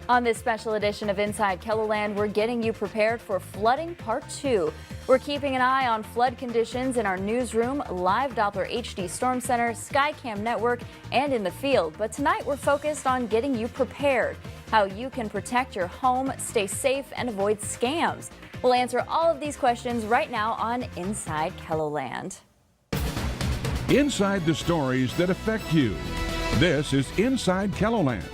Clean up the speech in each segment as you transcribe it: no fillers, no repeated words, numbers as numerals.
On this special edition of Inside KELOLAND, we're getting you prepared for flooding part 2. We're keeping an eye on flood conditions in our newsroom, live Doppler HD Storm Center, Skycam Network, and in the field. But tonight we're focused on getting you prepared, how you can protect your home, stay safe, and avoid scams. We'll answer all of these questions right now on Inside KELOLAND. Inside the stories that affect you. This is Inside KELOLAND.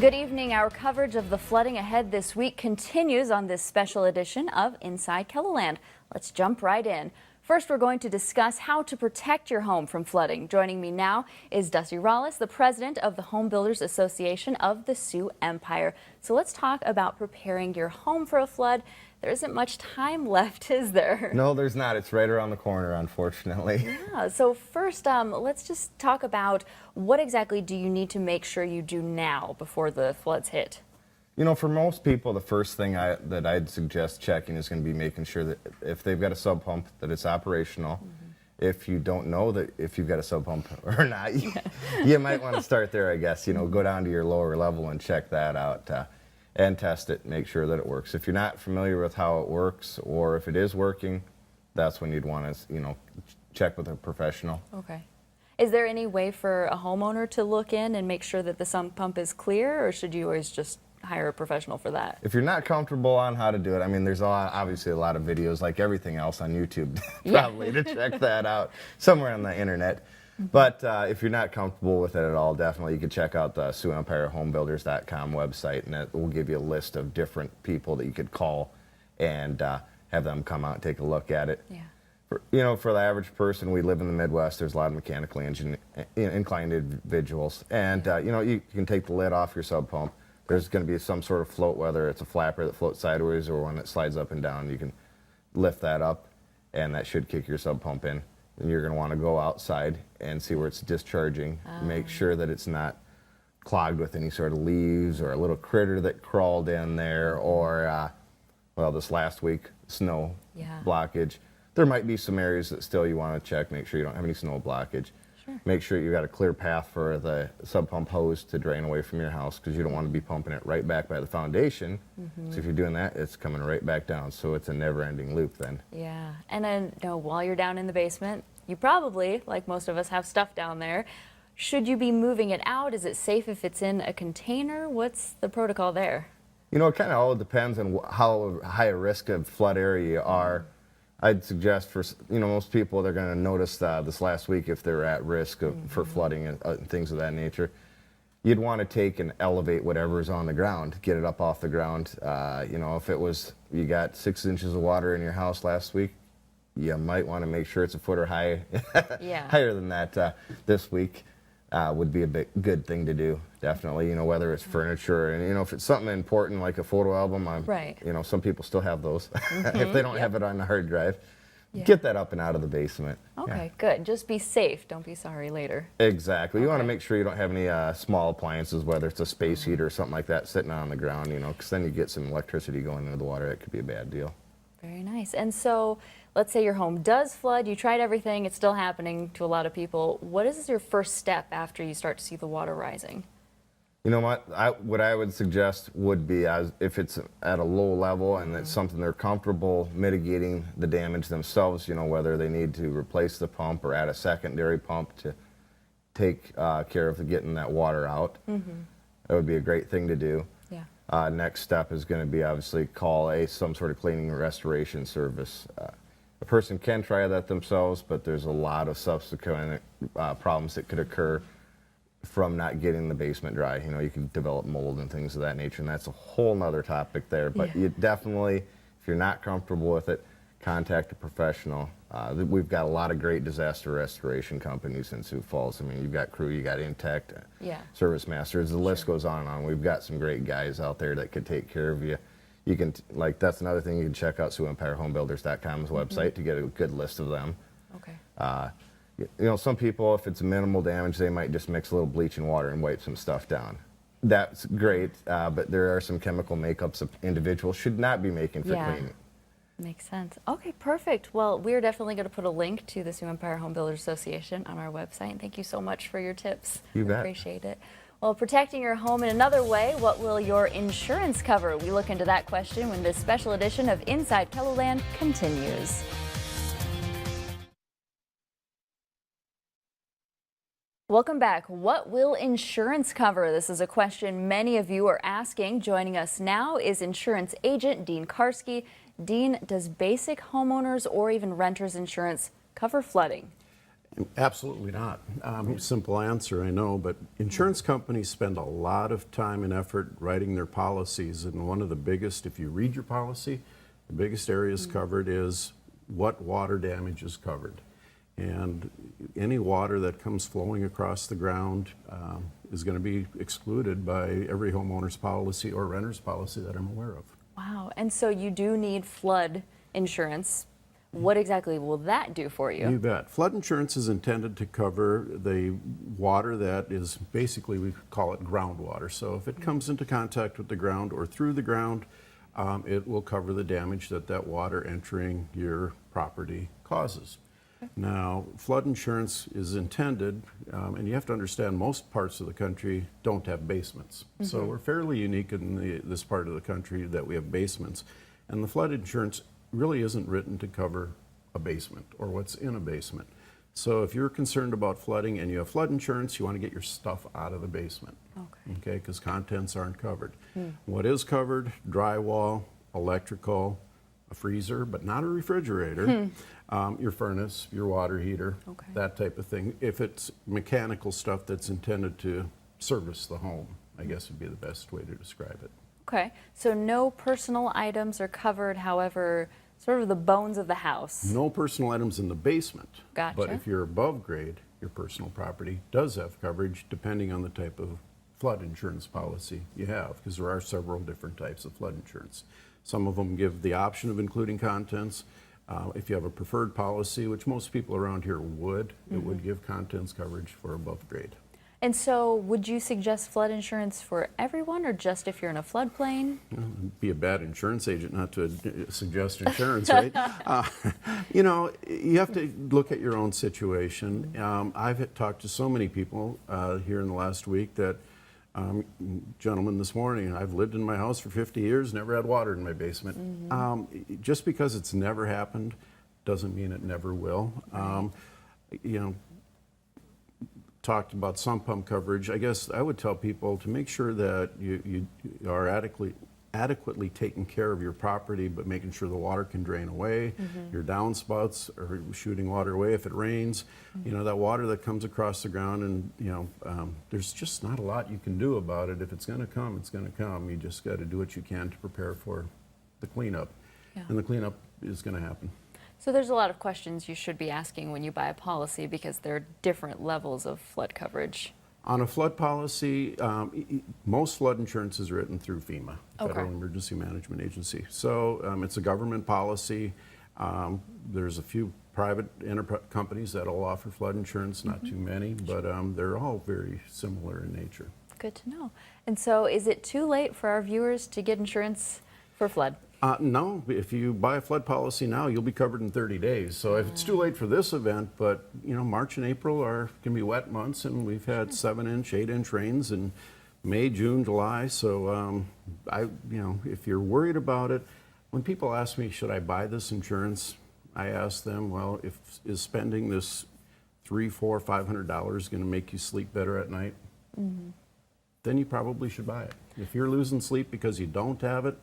Good evening. Our coverage of the flooding ahead this week continues on this special edition of Inside KELOLAND. Let's jump right in. First, we're going to discuss how to protect your home from flooding. Joining me now is Dusty Rollis, the president of the Home Builders Association of the Sioux Empire. So let's talk about preparing your home for a flood. There isn't much time left, is there? No, there's not. It's right around the corner, unfortunately. Yeah, so first, let's just talk about what exactly do you need to make sure you do now before the floods hit? You know, for most people, the first thing that I'd suggest checking is going to be making sure that if they've got a sub pump, that it's operational. If you don't know that if you've got a sub pump or not, you might want to start there, I guess. You know, go down to your lower level and check that out. And test it, make sure that it works. If you're not familiar with how it works, or if it is working, that's when you'd want to, you know, check with a professional. Okay. Is there any way for a homeowner to look in and make sure that the sump pump is clear, or should you always just hire a professional for that? If you're not comfortable on how to do it, I mean, there's obviously a lot of videos like everything else on YouTube, probably, to check that out somewhere on the internet. But if you're not comfortable with it at all, definitely you can check out the SiouxEmpireHomebuilders.com website, and it will give you a list of different people that you could call and have them come out and take a look at it. Yeah. For the average person, we live in the Midwest. There's a lot of mechanically inclined individuals, and you can take the lid off your sub pump. There's going to be some sort of float, whether it's a flapper that floats sideways or one that slides up and down. You can lift that up, and that should kick your sub pump in. And you're going to want to go outside and see where it's discharging. Make sure that it's not clogged with any sort of leaves or a little critter that crawled in there, or, well, this last week, snow blockage. There might be some areas that still you want to check, make sure you don't have any snow blockage. Make sure you've got a clear path for the sub pump hose to drain away from your house, because you don't want to be pumping it right back by the foundation. So if you're doing that, it's coming right back down. So it's a never-ending loop then. Yeah, and then while you're down in the basement, you probably, like most of us, have stuff down there. Should you be moving it out? Is it safe if it's in a container? What's the protocol there? You know, it kind of all depends on how high a risk of flood area you are. I'd suggest for, most people, they're going to notice this last week if they're at risk for flooding and things of that nature. You'd want to take and elevate whatever's on the ground, get it up off the ground. If you got 6 inches of water in your house last week, you might want to make sure it's a foot or higher than that this week. Would be a good thing to do, definitely. Whether it's furniture, and if it's something important like a photo album, some people still have those. If they don't have it on the hard drive, get that up and out of the basement. Okay, good. Just be safe. Don't be sorry later. Exactly. You want to make sure you don't have any small appliances, whether it's a space heater or something like that, sitting on the ground. Because then you get some electricity going into the water. That could be a bad deal. Very nice. And so, let's say your home does flood, you tried everything, it's still happening to a lot of people. What is your first step after you start to see the water rising? You know what I would suggest would be, if it's at a low level and it's something they're comfortable mitigating the damage themselves, whether they need to replace the pump or add a secondary pump to take care of getting that water out. That would be a great thing to do. Next step is going to be obviously call some sort of cleaning and restoration service. A person can try that themselves, but there's a lot of subsequent problems that could occur from not getting the basement dry. You can develop mold and things of that nature, and that's a whole nother topic there. But you definitely, if you're not comfortable with it, contact a professional. We've got a lot of great disaster restoration companies in Sioux Falls. I mean, you've got Crew, you got Intact, Service Masters, the list goes on and on. We've got some great guys out there that could take care of you. You can, that's another thing, you can check out SiouxEmpireHomebuilders.com's website to get a good list of them. Some people, if it's minimal damage, they might just mix a little bleach and water and wipe some stuff down. That's great, but there are some chemical makeups that individuals should not be making for cleaning. Makes sense. Okay, perfect. Well, we're definitely going to put a link to the Sioux Empire Home Builders Association on our website. Thank you so much for your tips. You bet. Appreciate it. Well, protecting your home in another way, what will your insurance cover? We look into that question when this special edition of Inside KELOLAND continues. Welcome back. What will insurance cover? This is a question many of you are asking. Joining us now is insurance agent Dean Karski. Dean, does basic homeowners or even renters insurance cover flooding? Absolutely not. Simple answer, I know, but insurance companies spend a lot of time and effort writing their policies, and one of the biggest, if you read your policy, the biggest areas covered is what water damage is covered. And any water that comes flowing across the ground is going to be excluded by every homeowner's policy or renter's policy that I'm aware of. Wow. And so you do need flood insurance. What exactly will that do for you? You bet. Flood insurance is intended to cover the water that is basically, we call it groundwater. So if it comes into contact with the ground or through the ground, it will cover the damage that that water entering your property causes. Now, flood insurance is intended, and you have to understand most parts of the country don't have basements. So we're fairly unique in this part of the country that we have basements. And the flood insurance really isn't written to cover a basement or what's in a basement. So if you're concerned about flooding and you have flood insurance, you want to get your stuff out of the basement. Okay, because contents aren't covered. What is covered? Drywall, electrical, a freezer, but not a refrigerator, your furnace, your water heater, that type of thing. If it's mechanical stuff that's intended to service the home, I guess would be the best way to describe it. Okay, so no personal items are covered, however, sort of the bones of the house. No personal items in the basement. Gotcha. But if you're above grade, your personal property does have coverage depending on the type of flood insurance policy you have, because there are several different types of flood insurance. Some of them give the option of including contents. If you have a preferred policy, which most people around here would, it would give contents coverage for above grade. And so would you suggest flood insurance for everyone or just if you're in a floodplain? It'd be a bad insurance agent not to suggest insurance, right? You know, you have to look at your own situation. I've talked to so many people here in the last week that gentleman this morning, I've lived in my house for 50 years, never had water in my basement. Just because it's never happened doesn't mean it never will. You know, talked about sump pump coverage. I guess I would tell people to make sure that you are adequately taking care of your property, but making sure the water can drain away. Your downspouts are shooting water away if it rains. You know, that water that comes across the ground, and you know, there's just not a lot you can do about it. If it's going to come, it's going to come. You just got to do what you can to prepare for the cleanup, and the cleanup is going to happen. So there's a lot of questions you should be asking when you buy a policy because there are different levels of flood coverage. On a flood policy, most flood insurance is written through FEMA, Federal Emergency Management Agency. So it's a government policy. There's a few private companies that will offer flood insurance, not too many, but they're all very similar in nature. Good to know. And so is it too late for our viewers to get insurance for flood? No, if you buy a flood policy now, you'll be covered in 30 days. So if it's too late for this event, but you know, March and April can be wet months, and we've had 7-inch, 8-inch rains in May, June, July. So you know, if you're worried about it, when people ask me, should I buy this insurance? I ask them, well, is spending this $300, $400, $500 going to make you sleep better at night? Then you probably should buy it. If you're losing sleep because you don't have it,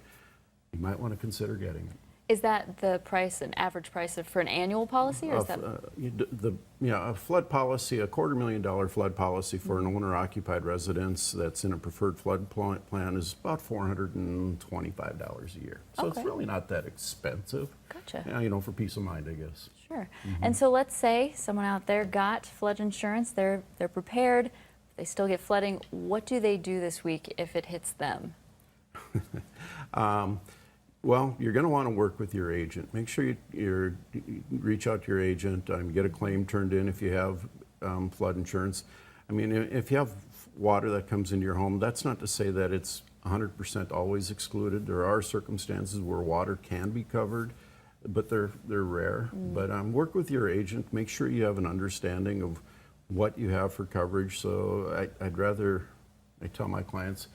you might want to consider getting it. Is that the price, an average price for an annual policy, or is that? A flood policy, a $250,000 flood policy for an owner-occupied residence that's in a preferred flood plan is about $425 a year. So it's really not that expensive. Gotcha. You know, for peace of mind, I guess. Sure. And so let's say someone out there got flood insurance, they're prepared, they still get flooding. What do they do this week if it hits them? Well, you're going to want to work with your agent. Make sure you reach out to your agent, get a claim turned in if you have flood insurance. I mean, if you have water that comes into your home, that's not to say that it's 100% always excluded. There are circumstances where water can be covered. but they're rare. But work with your agent. Make sure you have an understanding of what you have for coverage. So I tell my clients,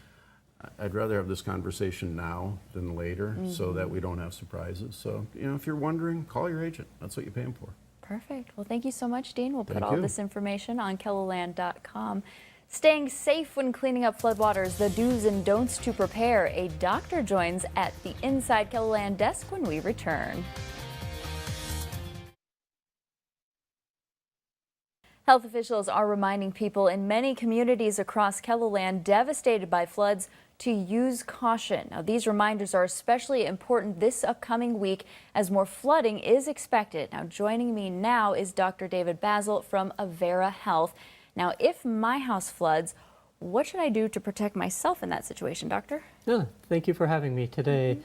I'd rather have this conversation now than later, so that we don't have surprises. So, if you're wondering, call your agent. That's what you pay them for. Perfect. Well, thank you so much, Dean. We'll put Thank all you. this information on KELOLAND.com. Staying safe when cleaning up floodwaters, the do's and don'ts to prepare. A doctor joins at the Inside KELOLAND desk when we return. Health officials are reminding people in many communities across KELOLAND devastated by floods to use caution. Now, these reminders are especially important this upcoming week as more flooding is expected. Now, joining me now is Dr. David Basil from Avera Health. Now, if my house floods, what should I do to protect myself in that situation, Doctor? Yeah, thank you for having me today.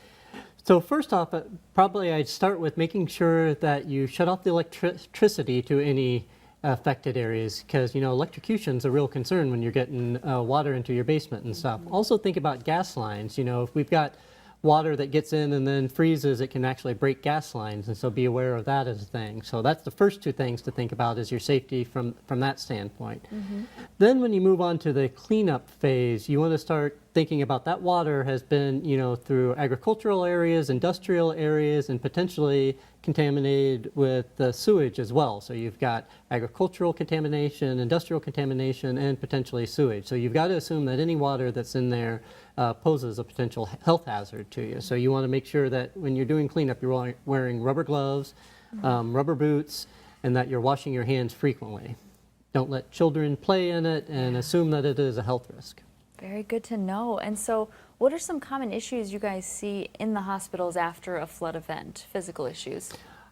So first off, probably I'd start with making sure that you shut off the electricity to any affected areas, because electrocution is a real concern when you're getting water into your basement and stuff. Also think about gas lines. If we've got water that gets in and then freezes, it can actually break gas lines, and so be aware of that as a thing. So that's the first two things to think about, is your safety from that standpoint. Then when you move on to the cleanup phase, you want to start thinking about that water has been through agricultural areas, industrial areas, and potentially contaminated with the sewage as well. So you've got agricultural contamination, industrial contamination, and potentially sewage. So you've got to assume that any water that's in there poses a potential health hazard to you. So you want to make sure that when you're doing cleanup, you're wearing rubber gloves, rubber boots, and that you're washing your hands frequently. Don't let children play in it, and assume that it is a health risk. Very good to know. And so what are some common issues you guys see in the hospitals after a flood event, physical issues?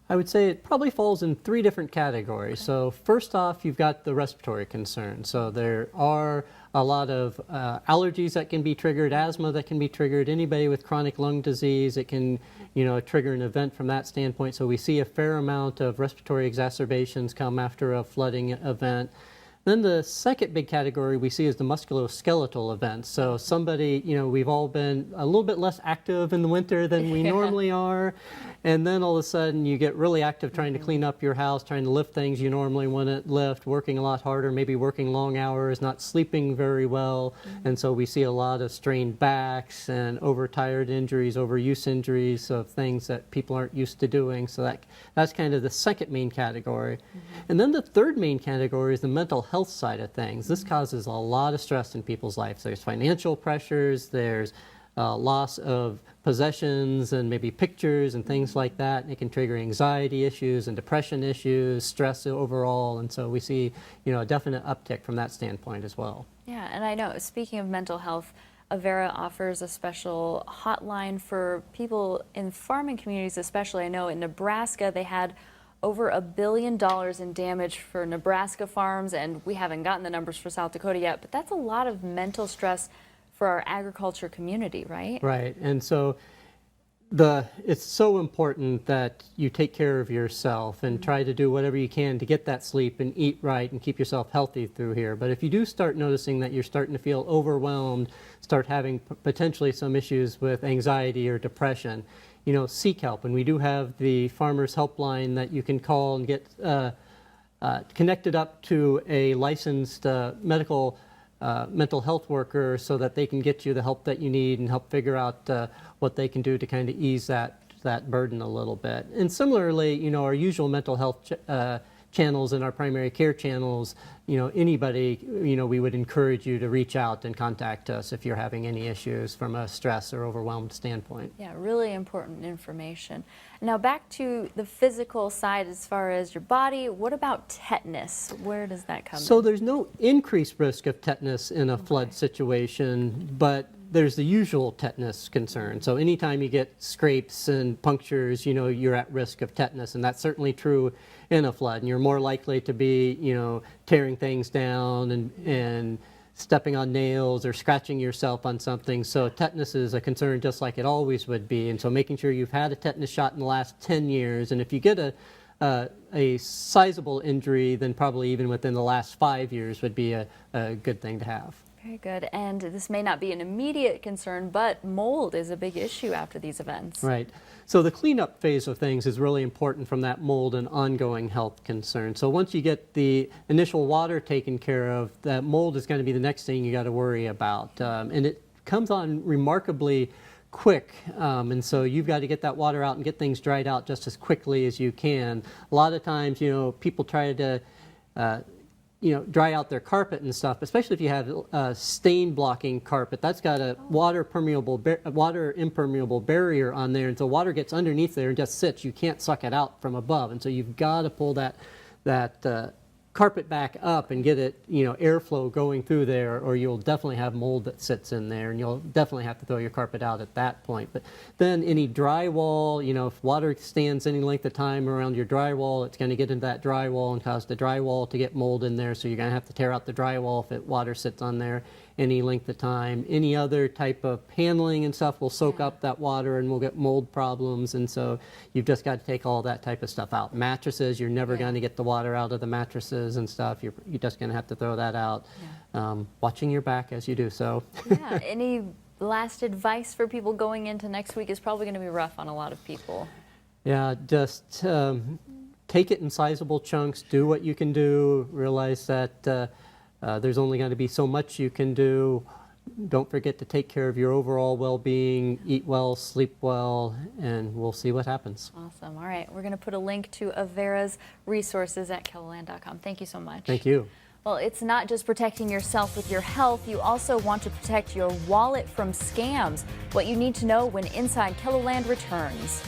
I would say it probably falls in three different categories. So first off, you've got the respiratory concerns. So there are a lot of allergies that can be triggered, asthma that can be triggered, anybody with chronic lung disease, it can trigger an event from that standpoint. So we see a fair amount of respiratory exacerbations come after a flooding event. Then the second big category we see is the musculoskeletal events. So somebody, we've all been a little bit less active in the winter than we normally are. And then all of a sudden you get really active trying to clean up your house, trying to lift things you normally wouldn't lift, working a lot harder, maybe working long hours, not sleeping very well. And so we see a lot of strained backs and overtired injuries, overuse injuries of things that people aren't used to doing. So that's kind of the second main category. And then the third main category is the mental health side of things. This causes a lot of stress in people's lives. There's financial pressures, there's loss of possessions and maybe pictures and things like that. And it can trigger anxiety issues and depression issues, stress overall, and so we see a definite uptick from that standpoint as well. Yeah, and I know, speaking of mental health, Avera offers a special hotline for people in farming communities, especially. I know in Nebraska they had over $1 billion in damage for Nebraska farms, and we haven't gotten the numbers for South Dakota yet, but that's a lot of mental stress for our agriculture community, right? Right, and so it's so important that you take care of yourself and try to do whatever you can to get that sleep and eat right and keep yourself healthy through here. But if you do start noticing that you're starting to feel overwhelmed, start having potentially some issues with anxiety or depression, seek help. And we do have the Farmers Helpline that you can call and get connected up to a licensed mental health worker so that they can get you the help that you need and help figure out what they can do to kind of ease that burden a little bit. And similarly, our usual mental health channels and our primary care channels, anybody, we would encourage you to reach out and contact us if you're having any issues from a stress or overwhelmed standpoint. Yeah, really important information. Now back to the physical side as far as your body, what about tetanus? Where does that come in? So there's no increased risk of tetanus in a flood situation, but there's the usual tetanus concern. So anytime you get scrapes and punctures, you're at risk of tetanus, and that's certainly true in a flood. And you're more likely to be, tearing things down and stepping on nails or scratching yourself on something. So tetanus is a concern just like it always would be. And so making sure you've had a tetanus shot in the last 10 years, and if you get a sizable injury, then probably even within the last 5 years would be a good thing to have. Very good. And this may not be an immediate concern, but mold is a big issue after these events. Right. So the cleanup phase of things is really important from that mold and ongoing health concern. So once you get the initial water taken care of, that mold is going to be the next thing you got to worry about. And it comes on remarkably quick, and so you've got to get that water out and get things dried out just as quickly as you can. A lot of times, people try to dry out their carpet and stuff, especially if you have stain blocking carpet. That's got a water impermeable barrier on there, and so water gets underneath there and just sits. You can't suck it out from above, and so you've got to pull that carpet back up and get it, airflow going through there, or you'll definitely have mold that sits in there, and you'll definitely have to throw your carpet out at that point. But then any drywall, if water stands any length of time around your drywall, it's going to get into that drywall and cause the drywall to get mold in there, so you're going to have to tear out the drywall if water sits on there any length of time. Any other type of paneling and stuff will soak up that water and we'll get mold problems, and so you've just got to take all that type of stuff out. Mattresses, you're never going to get the water out of the mattresses and stuff. You're just going to have to throw that out. Watching your back as you do so. Yeah. Any last advice for people going into next week? Is probably going to be rough on a lot of people. Yeah, just take it in sizable chunks. Do what you can do. Realize that there's only going to be so much you can do. Don't forget to take care of your overall well-being, eat well, sleep well, and we'll see what happens. Awesome. All right. We're going to put a link to Avera's resources at KELOLAND.com. Thank you so much. Thank you. Well, it's not just protecting yourself with your health. You also want to protect your wallet from scams. What you need to know when Inside KELOLAND returns.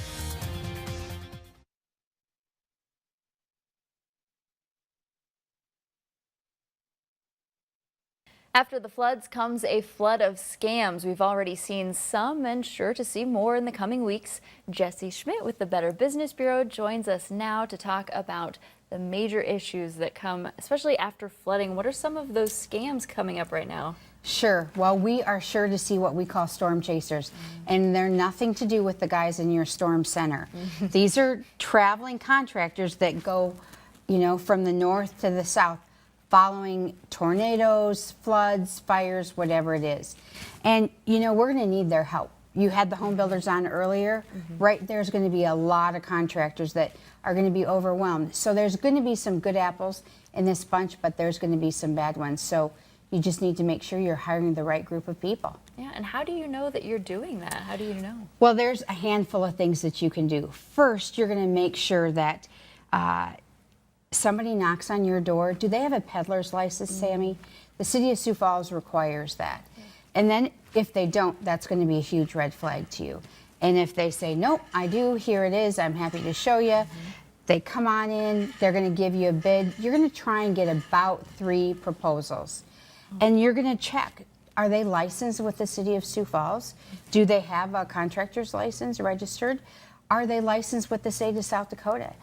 After the floods comes a flood of scams. We've already seen some and sure to see more in the coming weeks. Jesse Schmidt with the Better Business Bureau joins us now to talk about the major issues that come, especially after flooding. What are some of those scams coming up right now? Sure. Well, we are sure to see what we call storm chasers, and they're nothing to do with the guys in your storm center. These are traveling contractors that go, from the north to the south, following tornadoes, floods, fires, whatever it is. And, we're going to need their help. You had the home builders on earlier. Right there's going to be a lot of contractors that are going to be overwhelmed. So there's going to be some good apples in this bunch, but there's going to be some bad ones. So you just need to make sure you're hiring the right group of people. Yeah, and how do you know that you're doing that? How do you know? Well, there's a handful of things that you can do. First, you're going to make sure that somebody knocks on your door. Do they have a peddler's license, Sammy? The city of Sioux Falls requires that. And then if they don't, that's going to be a huge red flag to you. And if they say, nope, I do, here it is, I'm happy to show you. They come on in, they're going to give you a bid. You're going to try and get about 3 proposals. And you're going to check, are they licensed with the city of Sioux Falls? Do they have a contractor's license registered? Are they licensed with the state of South Dakota?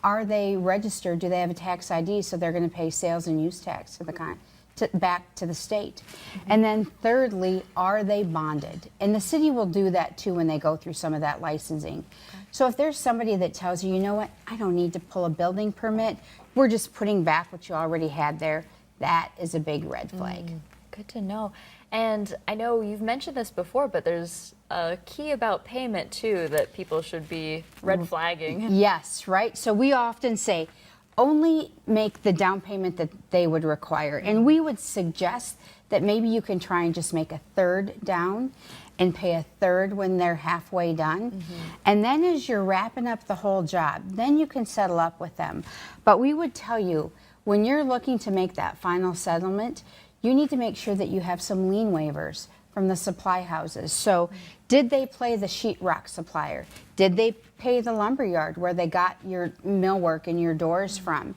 Are they registered? Do they have a tax ID? So they're going to pay sales and use tax back to the state. And then thirdly, are they bonded? And the city will do that too when they go through some of that licensing. So if there's somebody that tells you, you know what, I don't need to pull a building permit, we're just putting back what you already had there, that is a big red flag. Good to know. And I know you've mentioned this before, but there's a key about payment too that people should be red flagging. Yes, right. So we often say only make the down payment that they would require. And we would suggest that maybe you can try and just make a third down and pay a third when they're halfway done. And then as you're wrapping up the whole job, then you can settle up with them. But we would tell you, when you're looking to make that final settlement, you need to make sure that you have some lien waivers from the supply houses. So did they pay the sheetrock supplier? Did they pay the lumber yard where they got your millwork and your doors from?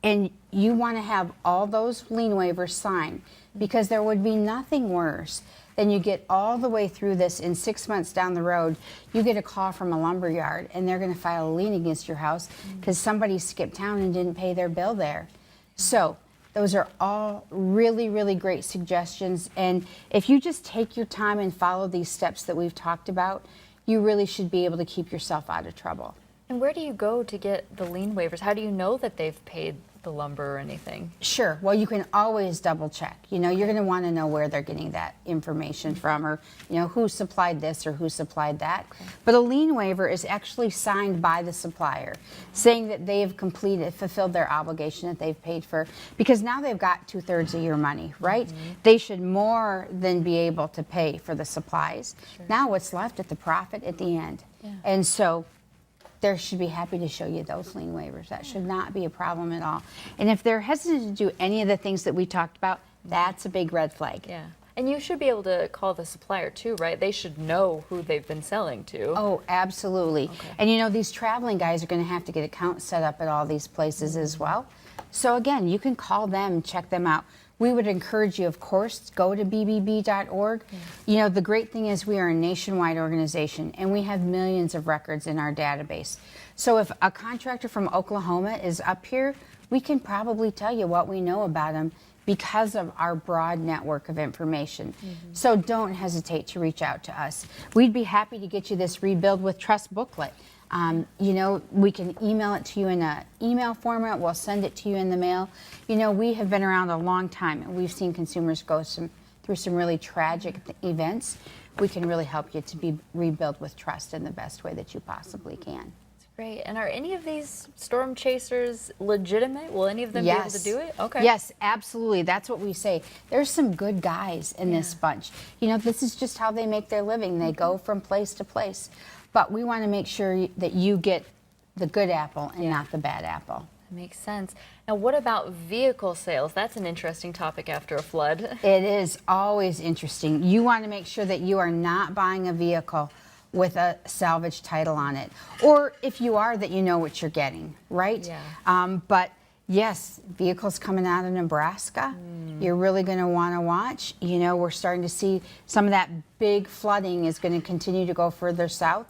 And you want to have all those lien waivers signed, because there would be nothing worse than you get all the way through this, in 6 months down the road, you get a call from a lumber yard and they're going to file a lien against your house because somebody skipped town and didn't pay their bill there. So those are all really, really great suggestions. And if you just take your time and follow these steps that we've talked about, you really should be able to keep yourself out of trouble. And where do you go to get the lien waivers? How do you know that they've paid the lumber or anything. Sure. Well, you can always double check. You know, you're going to want to know where they're getting that information from, or, you know, who supplied this or who supplied that. But a lien waiver is actually signed by the supplier, saying that they have fulfilled their obligation that they've paid for, because now they've got 2/3 of your money, right? They should more than be able to pay for the supplies. Now what's left at the profit at the end. And so they should be happy to show you those lien waivers. That should not be a problem at all. And if they're hesitant to do any of the things that we talked about, that's a big red flag. Yeah. And you should be able to call the supplier too, right? They should know who they've been selling to. Oh, absolutely. And you know, these traveling guys are going to have to get accounts set up at all these places as well. So again, you can call them, check them out. We would encourage you, of course, go to bbb.org. You know, the great thing is we are a nationwide organization and we have millions of records in our database. So if a contractor from Oklahoma is up here, we can probably tell you what we know about them because of our broad network of information. So don't hesitate to reach out to us. We'd be happy to get you this Rebuild with Trust booklet. You know, we can email it to you in an email format. We'll send it to you in the mail. You know, we have been around a long time, and we've seen consumers go through some really tragic events. We can really help you to rebuild with trust in the best way that you possibly can. Great. And are any of these storm chasers legitimate? Will any of them be able to do it? Okay. Yes, absolutely. That's what we say. There's some good guys in this bunch. You know, this is just how they make their living. They go from place to place. But we want to make sure that you get the good apple and not the bad apple. That makes sense. Now, what about vehicle sales? That's an interesting topic after a flood. It is always interesting. You want to make sure that you are not buying a vehicle with a salvage title on it. Or if you are, that you know what you're getting, right? Yeah. But yes, vehicles coming out of Nebraska, you're really going to want to watch. You know, we're starting to see some of that big flooding is going to continue to go further south.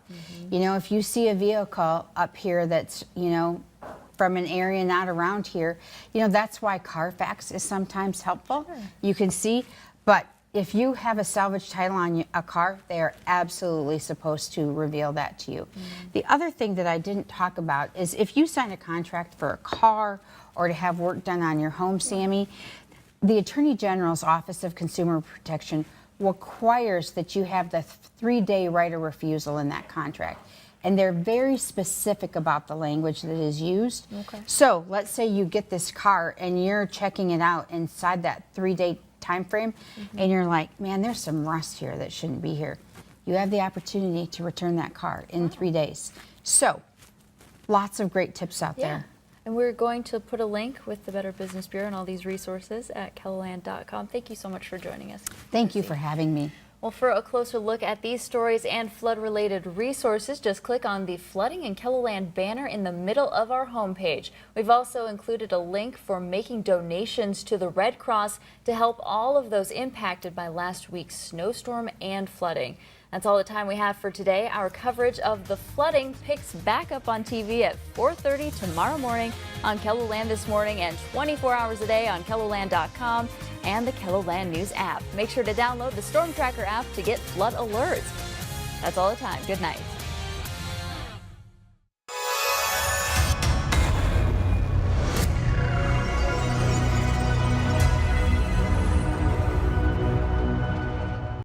You know, if you see a vehicle up here that's, you know, from an area not around here, you know, that's why Carfax is sometimes helpful. You can see, but if you have a salvage title on a car, they are absolutely supposed to reveal that to you. The other thing that I didn't talk about is if you sign a contract for a car or to have work done on your home, Sammy, the Attorney General's Office of Consumer Protection requires that you have the 3-day right of refusal in that contract. And they're very specific about the language that is used. So let's say you get this car and you're checking it out inside that 3-day time frame, and you're like, man, there's some rust here that shouldn't be here. You have the opportunity to return that car in 3 days. So lots of great tips out there. And we're going to put a link with the Better Business Bureau and all these resources at KELOLAND.com. Thank you so much for joining us. Thank you for having me. Well, for a closer look at these stories and flood-related resources, just click on the Flooding in KELOLAND banner in the middle of our homepage. We've also included a link for making donations to the Red Cross to help all of those impacted by last week's snowstorm and flooding. That's all the time we have for today. Our coverage of the flooding picks back up on TV at 4:30 tomorrow morning on KELOLAND This Morning and 24 hours a day on KELOLAND.com and the KELOLAND News app. Make sure to download the Storm Tracker app to get flood alerts. That's all the time. Good night.